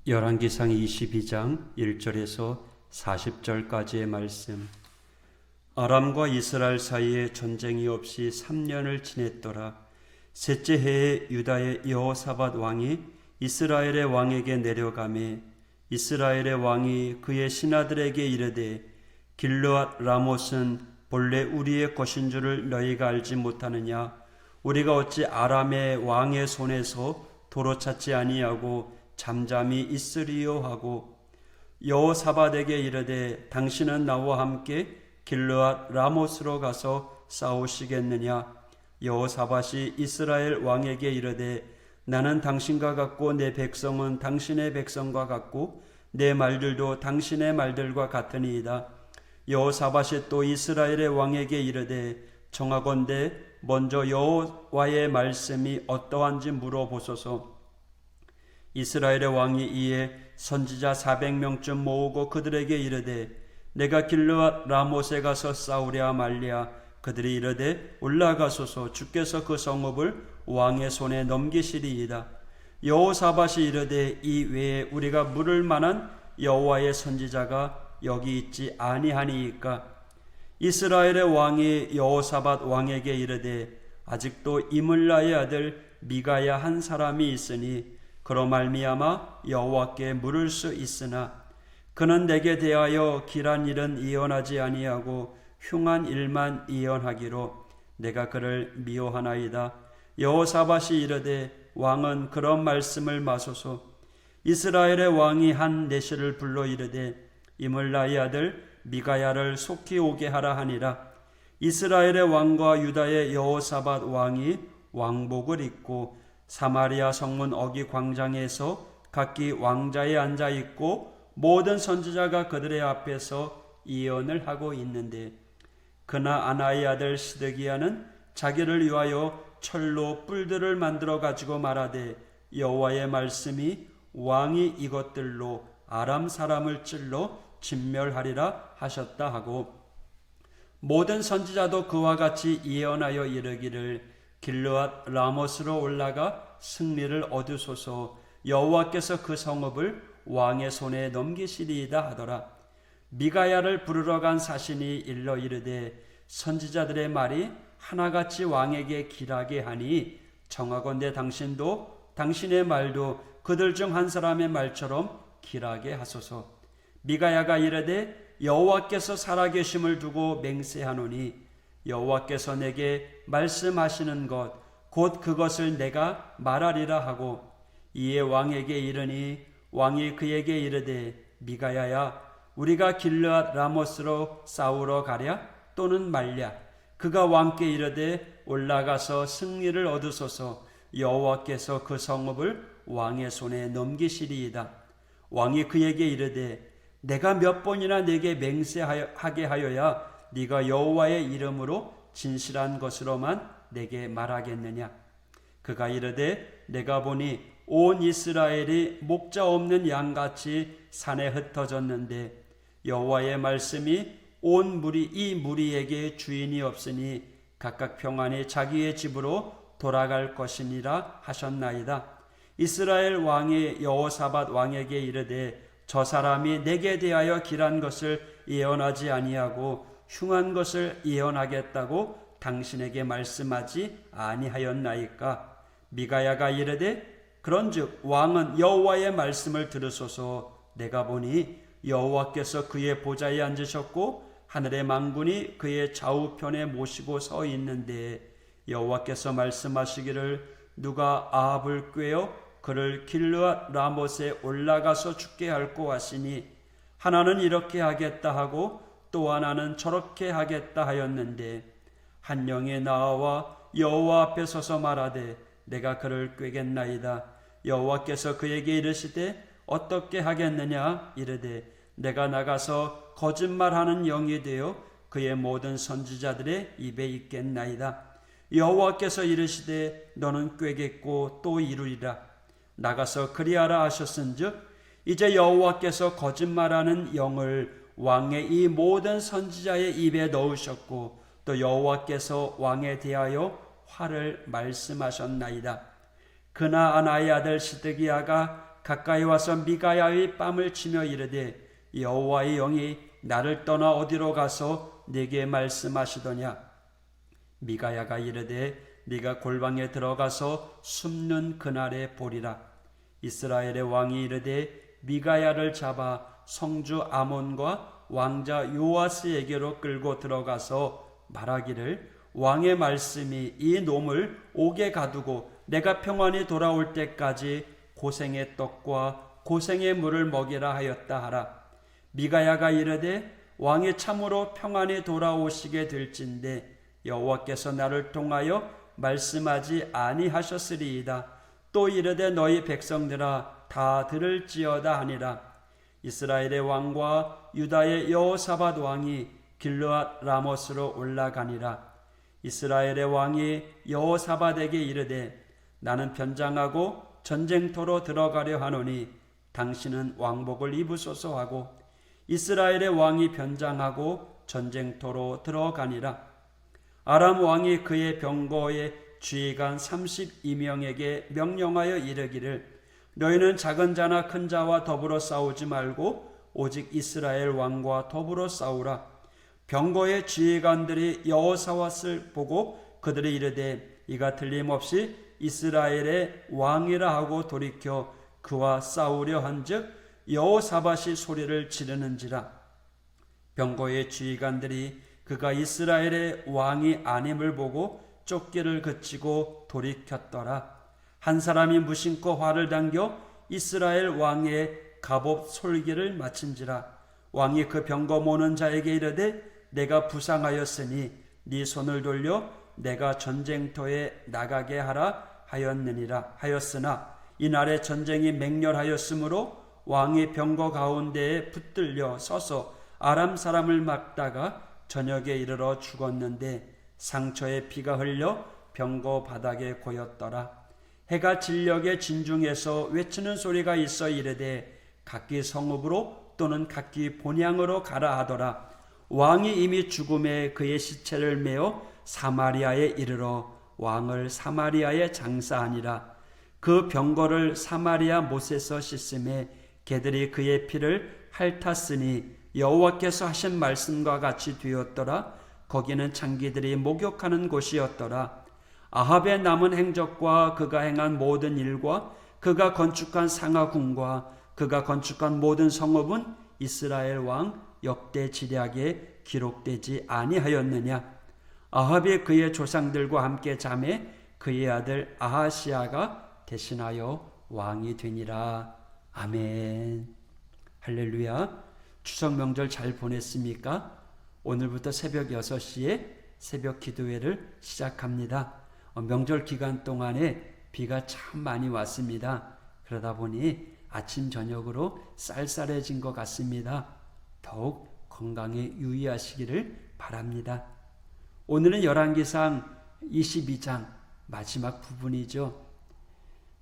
열왕기상 22장 1절에서 40절까지의 말씀. 아람과 이스라엘 사이에 전쟁이 없이 3년을 지냈더라. 셋째 해에 유다의 여호사밧 왕이 이스라엘의 왕에게 내려가매 이스라엘의 왕이 그의 신하들에게 이르되 길르앗 라못은 본래 우리의 것인 줄을 너희가 알지 못하느냐? 우리가 어찌 아람의 왕의 손에서 도로 찾지 아니하고 잠잠히 있으리요 하고 여호사밧에게 이르되 당신은 나와 함께 길르앗 라못으로 가서 싸우시겠느냐? 여호사밧이 이스라엘 왕에게 이르되 나는 당신과 같고 내 백성은 당신의 백성과 같고 내 말들도 당신의 말들과 같으니이다. 여호사밧이 또 이스라엘의 왕에게 이르되 청하건대 먼저 여호와의 말씀이 어떠한지 물어보소서. 이스라엘의 왕이 이에 선지자 400명쯤 모으고 그들에게 이르되 내가 길르앗 라못에 가서 싸우랴 말랴? 그들이 이르되 올라가소서. 주께서 그 성읍을 왕의 손에 넘기시리이다. 여호사밧이 이르되 이 외에 우리가 물을 만한 여호와의 선지자가 여기 있지 아니하니이까? 이스라엘의 왕이 여호사밧 왕에게 이르되 아직도 이물라의 아들 미가야 한 사람이 있으니 그로 말미암아 여호와께 물을 수 있으나 그는 내게 대하여 길한 일은 이언하지 아니하고 흉한 일만 이언하기로 내가 그를 미워하나이다. 여호사밧이 이르되 왕은 그런 말씀을 마소서. 이스라엘의 왕이 한 내시를 불러 이르되 이물라의 아들 미가야를 속히 오게 하라 하니라. 이스라엘의 왕과 유다의 여호사밧 왕이 왕복을 입고 사마리아 성문 어기 광장에서 각기 왕자에 앉아 있고 모든 선지자가 그들의 앞에서 예언을 하고 있는데 그나 아나의 아들 시드기야는 자기를 위하여 철로 뿔들을 만들어 가지고 말하되 여호와의 말씀이 왕이 이것들로 아람 사람을 찔러 진멸하리라 하셨다 하고 모든 선지자도 그와 같이 예언하여 이르기를 길르앗 라못으로 올라가 승리를 얻으소서. 여호와께서 그 성읍을 왕의 손에 넘기시리이다 하더라. 미가야를 부르러 간 사신이 일러 이르되 선지자들의 말이 하나같이 왕에게 길하게 하니 청하건대 당신도 당신의 말도 그들 중 한 사람의 말처럼 길하게 하소서. 미가야가 이르되 여호와께서 살아계심을 두고 맹세하노니 여호와께서 내게 말씀하시는 것 곧 그것을 내가 말하리라 하고 이에 왕에게 이르니 왕이 그에게 이르되 미가야야 우리가 길르앗 라못으로 싸우러 가랴 또는 말랴? 그가 왕께 이르되 올라가서 승리를 얻으소서. 여호와께서 그 성읍을 왕의 손에 넘기시리이다. 왕이 그에게 이르되 내가 몇 번이나 내게 맹세하게 하여야 네가 여호와의 이름으로 진실한 것으로만 내게 말하겠느냐? 그가 이르되 내가 보니 온 이스라엘이 목자 없는 양같이 산에 흩어졌는데 여호와의 말씀이 온 무리 이 무리에게 주인이 없으니 각각 평안히 자기의 집으로 돌아갈 것이니라 하셨나이다. 이스라엘 왕이 여호사밧 왕에게 이르되 저 사람이 내게 대하여 길한 것을 예언하지 아니하고 흉한 것을 예언하겠다고 당신에게 말씀하지 아니하였나이까? 미가야가 이르되 그런즉 왕은 여호와의 말씀을 들으소서. 내가 보니 여호와께서 그의 보좌에 앉으셨고 하늘의 만군이 그의 좌우편에 모시고 서 있는데 여호와께서 말씀하시기를 누가 아합을 꾀어 그를 길르앗 라못에 올라가서 죽게 할꼬 하시니 하나는 이렇게 하겠다 하고 또 하나는 저렇게 하겠다 하였는데 한 영이 나와 여호와 앞에 서서 말하되 내가 그를 꾀겠나이다. 여호와께서 그에게 이르시되 어떻게 하겠느냐? 이르되 내가 나가서 거짓말하는 영이 되어 그의 모든 선지자들의 입에 있겠나이다. 여호와께서 이르시되 너는 꾀겠고 또 이루리라. 나가서 그리하라 하셨은즉 이제 여호와께서 거짓말하는 영을 왕의 이 모든 선지자의 입에 넣으셨고 또 여호와께서 왕에 대하여 화를 말씀하셨나이다. 그나아나의 아들 시드기야가 가까이 와서 미가야의 뺨을 치며 이르되 여호와의 영이 나를 떠나 어디로 가서 네게 말씀하시더냐. 미가야가 이르되 네가 골방에 들어가서 숨는 그날에 보리라. 이스라엘의 왕이 이르되 미가야를 잡아 성주 아몬과 왕자 요아스에게로 끌고 들어가서 말하기를 왕의 말씀이 이 놈을 옥에 가두고 내가 평안히 돌아올 때까지 고생의 떡과 고생의 물을 먹이라 하였다 하라. 미가야가 이르되 왕이 참으로 평안히 돌아오시게 될진데 여호와께서 나를 통하여 말씀하지 아니하셨으리이다. 또 이르되 너희 백성들아 다 들을지어다 하니라. 이스라엘의 왕과 유다의 여호사밧 왕이 길르앗 라못으로 올라가니라. 이스라엘의 왕이 여호사밧에게 이르되 나는 변장하고 전쟁터로 들어가려 하노니 당신은 왕복을 입으소서 하고 이스라엘의 왕이 변장하고 전쟁터로 들어가니라. 아람 왕이 그의 병거의 주의관 32명에게 명령하여 이르기를 너희는 작은 자나 큰 자와 더불어 싸우지 말고 오직 이스라엘 왕과 더불어 싸우라. 병거의 지휘관들이 여호사밧을 보고 그들이 이르되 이가 틀림없이 이스라엘의 왕이라 하고 돌이켜 그와 싸우려 한즉 여호사밧이 소리를 지르는지라. 병거의 지휘관들이 그가 이스라엘의 왕이 아님을 보고 쫓기를 그치고 돌이켰더라. 한 사람이 무심코 활을 당겨 이스라엘 왕의 갑옷 솔기를 마친지라. 왕이 그 병거 모는 자에게 이르되 내가 부상하였으니 네 손을 돌려 내가 전쟁터에 나가게 하라 하였으나 이날에 전쟁이 맹렬하였으므로 왕이 병거 가운데에 붙들려 서서 아람 사람을 막다가 저녁에 이르러 죽었는데 상처에 피가 흘려 병거 바닥에 고였더라. 해가 진력의 진중에서 외치는 소리가 있어 이르되 각기 성읍으로 또는 각기 본향으로 가라 하더라. 왕이 이미 죽음에 그의 시체를 메어 사마리아에 이르러 왕을 사마리아에 장사하니라. 그 병거를 사마리아 못에서 씻음에 개들이 그의 피를 핥았으니 여호와께서 하신 말씀과 같이 되었더라. 거기는 창기들이 목욕하는 곳이었더라. 아합의 남은 행적과 그가 행한 모든 일과 그가 건축한 상하궁과 그가 건축한 모든 성읍은 이스라엘 왕 역대 지략에 기록되지 아니하였느냐. 아합이 그의 조상들과 함께 잠에 그의 아들 아하시아가 대신하여 왕이 되니라. 아멘. 할렐루야. 추석 명절 잘 보냈습니까? 오늘부터 새벽 6시에 새벽 기도회를 시작합니다. 명절 기간 동안에 비가 참 많이 왔습니다. 그러다 보니 아침 저녁으로 쌀쌀해진 것 같습니다. 더욱 건강에 유의하시기를 바랍니다. 오늘은 열왕기상 22장 마지막 부분이죠.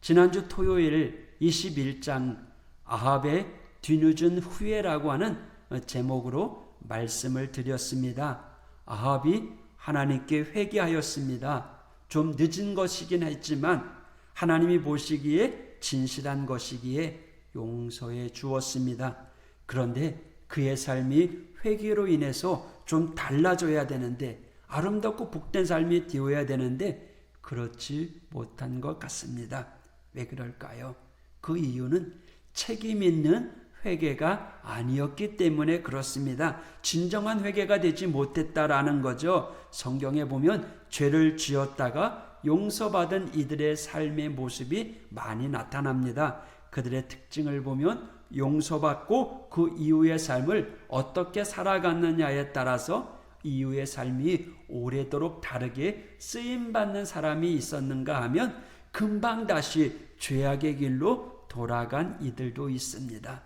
지난주 토요일 21장 아합의 뒤늦은 후회라고 하는 제목으로 말씀을 드렸습니다. 아합이 하나님께 회개하였습니다. 좀 늦은 것이긴 했지만 하나님이 보시기에 진실한 것이기에 용서해 주었습니다. 그런데 그의 삶이 회개로 인해서 좀 달라져야 되는데 아름답고 복된 삶이 되어야 되는데 그렇지 못한 것 같습니다. 왜 그럴까요? 그 이유는 책임 있는 회개가 아니었기 때문에 그렇습니다. 진정한 회개가 되지 못했다라는 거죠. 성경에 보면 죄를 지었다가 용서받은 이들의 삶의 모습이 많이 나타납니다. 그들의 특징을 보면 용서받고 그 이후의 삶을 어떻게 살아갔느냐에 따라서 이후의 삶이 오래도록 다르게 쓰임받는 사람이 있었는가 하면 금방 다시 죄악의 길로 돌아간 이들도 있습니다.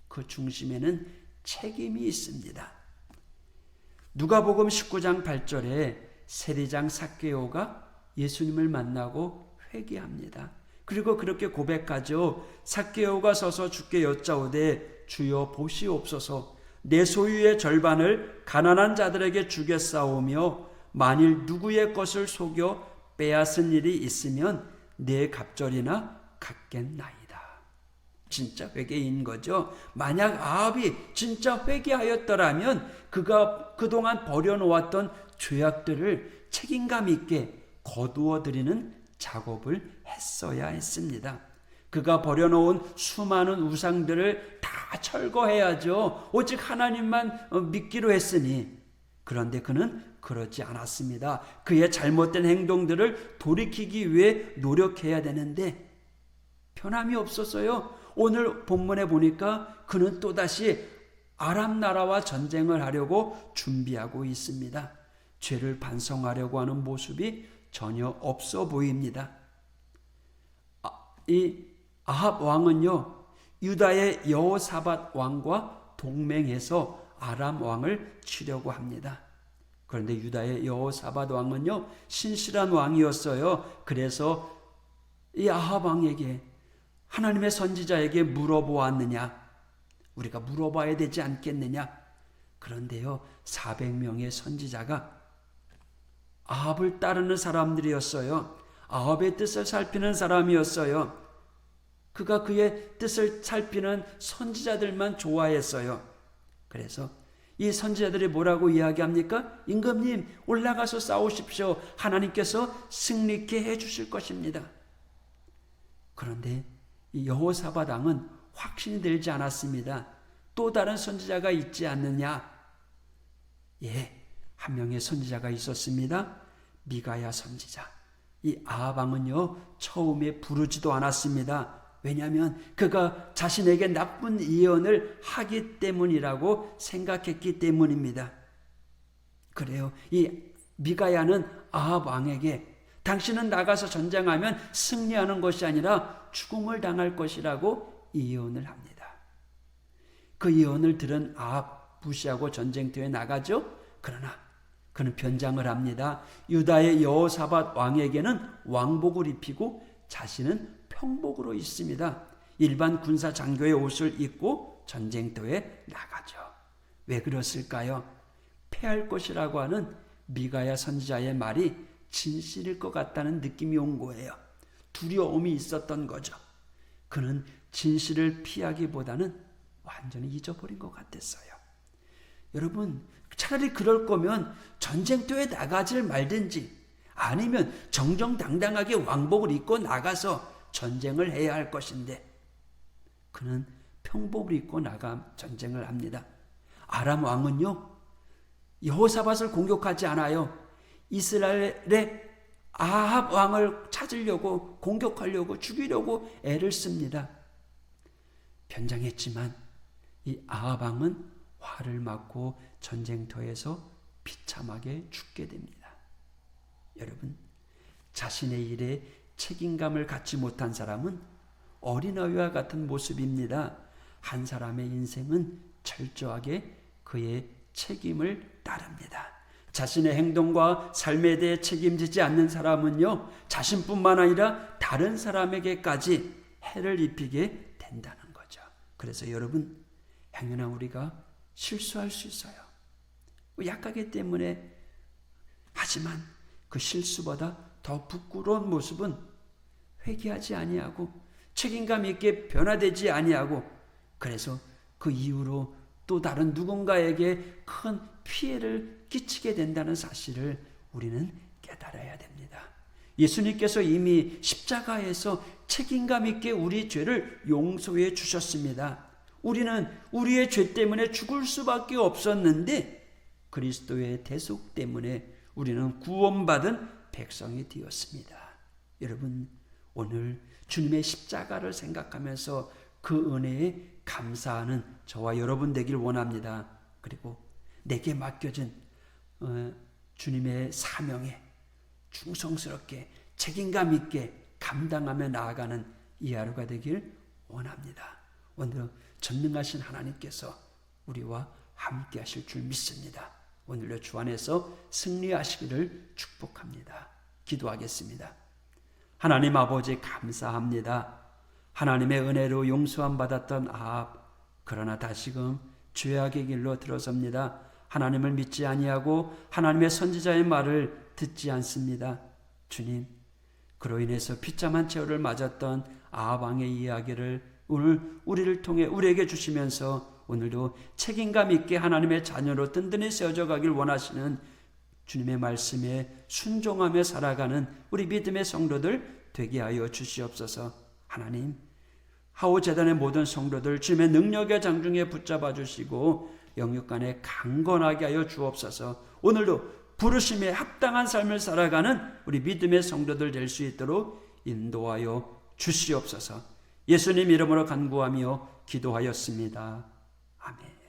그 중심에는 책임이 있습니다. 누가복음 19장 8절에 세리장 삭개오가 예수님을 만나고 회개합니다. 그리고 그렇게 고백하죠. 삭개오가 서서 주께 여짜오되 주여 보시옵소서 내 소유의 절반을 가난한 자들에게 주겠사오며 만일 누구의 것을 속여 빼앗은 일이 있으면 내 갑절이나 갚겠나이다. 진짜 회개인 거죠. 만약 아합이 진짜 회개하였더라면 그가 그동안 버려놓았던 죄악들을 책임감 있게 거두어 드리는 작업을 했어야 했습니다. 그가 버려놓은 수많은 우상들을 다 철거해야죠. 오직 하나님만 믿기로 했으니. 그런데 그는 그렇지 않았습니다. 그의 잘못된 행동들을 돌이키기 위해 노력해야 되는데 변함이 없었어요. 오늘 본문에 보니까 그는 또다시 아람 나라와 전쟁을 하려고 준비하고 있습니다. 죄를 반성하려고 하는 모습이 전혀 없어 보입니다. 이 아합 왕은요, 유다의 여호사밧 왕과 동맹해서 아람 왕을 치려고 합니다. 그런데 유다의 여호사밧 왕은요, 신실한 왕이었어요. 그래서 이 아합 왕에게, 하나님의 선지자에게 물어보았느냐? 우리가 물어봐야 되지 않겠느냐? 그런데요, 400명의 선지자가 아합을 따르는 사람들이었어요. 아합의 뜻을 살피는 사람이었어요. 그가 그의 뜻을 살피는 선지자들만 좋아했어요. 그래서 이 선지자들이 뭐라고 이야기합니까? 임금님, 올라가서 싸우십시오. 하나님께서 승리케 해주실 것입니다. 그런데 이 여호사밧 왕은 확신이 들지 않았습니다. 또 다른 선지자가 있지 않느냐? 예, 한 명의 선지자가 있었습니다. 미가야 선지자. 이 아합 왕은요, 처음에 부르지도 않았습니다. 왜냐하면 그가 자신에게 나쁜 예언을 하기 때문이라고 생각했기 때문입니다. 그래요. 이 미가야는 아합 왕에게 당신은 나가서 전쟁하면 승리하는 것이 아니라 죽음을 당할 것이라고 예언을 합니다. 그 예언을 들은 아합 무시하고 전쟁터에 나가죠. 그러나 그는 변장을 합니다. 유다의 여호사밧 왕에게는 왕복을 입히고 자신은 평복으로 있습니다. 일반 군사 장교의 옷을 입고 전쟁터에 나가죠. 왜 그랬을까요? 패할 것이라고 하는 미가야 선지자의 말이 진실일 것 같다는 느낌이 온 거예요. 두려움이 있었던 거죠. 그는 진실을 피하기보다는 완전히 잊어버린 것 같았어요. 여러분, 차라리 그럴 거면 전쟁터에 나가질 말든지 아니면 정정당당하게 왕복을 입고 나가서 전쟁을 해야 할 것인데 그는 평복을 입고 나가 전쟁을 합니다. 아람 왕은요, 여호사밧을 공격하지 않아요. 이스라엘의 아합 왕을 찾으려고, 공격하려고, 죽이려고 애를 씁니다. 변장했지만 이 아합 왕은 화를 맞고 전쟁터에서 비참하게 죽게 됩니다. 여러분, 자신의 일에 책임감을 갖지 못한 사람은 어린아이와 같은 모습입니다. 한 사람의 인생은 철저하게 그의 책임을 따릅니다. 자신의 행동과 삶에 대해 책임지지 않는 사람은요, 자신뿐만 아니라 다른 사람에게까지 해를 입히게 된다는 거죠. 그래서 여러분, 행여나 우리가 실수할 수 있어요. 약하기 때문에. 하지만 그 실수보다 더 부끄러운 모습은 회개하지 아니하고 책임감 있게 변화되지 아니하고, 그래서 그 이후로 또 다른 누군가에게 큰 피해를 끼치게 된다는 사실을 우리는 깨달아야 됩니다. 예수님께서 이미 십자가에서 책임감 있게 우리 죄를 용서해 주셨습니다. 우리는 우리의 죄 때문에 죽을 수밖에 없었는데 그리스도의 대속 때문에 우리는 구원받은 백성이 되었습니다. 여러분, 오늘 주님의 십자가를 생각하면서 그 은혜에 감사하는 저와 여러분 되길 원합니다. 그리고 내게 맡겨진 주님의 사명에 충성스럽게 책임감 있게 감당하며 나아가는 이 하루가 되길 원합니다. 오늘 전능하신 하나님께서 우리와 함께 하실 줄 믿습니다. 오늘도 주 안에서 승리하시기를 축복합니다. 기도하겠습니다. 하나님 아버지, 감사합니다. 하나님의 은혜로 용서함 받았던 아합, 그러나 다시금 죄악의 길로 들어섭니다. 하나님을 믿지 아니하고 하나님의 선지자의 말을 듣지 않습니다. 주님, 그로 인해서 비참한 최후를 맞았던 아합 왕의 이야기를 오늘 우리를 통해 우리에게 주시면서 오늘도 책임감 있게 하나님의 자녀로 든든히 세워져 가길 원하시는 주님의 말씀에 순종하며 살아가는 우리 믿음의 성도들 되게 하여 주시옵소서. 하나님, 하오재단의 모든 성도들 주님의 능력의 장중에 붙잡아 주시고 영육간에 강건하게 하여 주옵소서. 오늘도 부르심에 합당한 삶을 살아가는 우리 믿음의 성도들 될 수 있도록 인도하여 주시옵소서. 예수님 이름으로 간구하며 기도하였습니다. 아멘.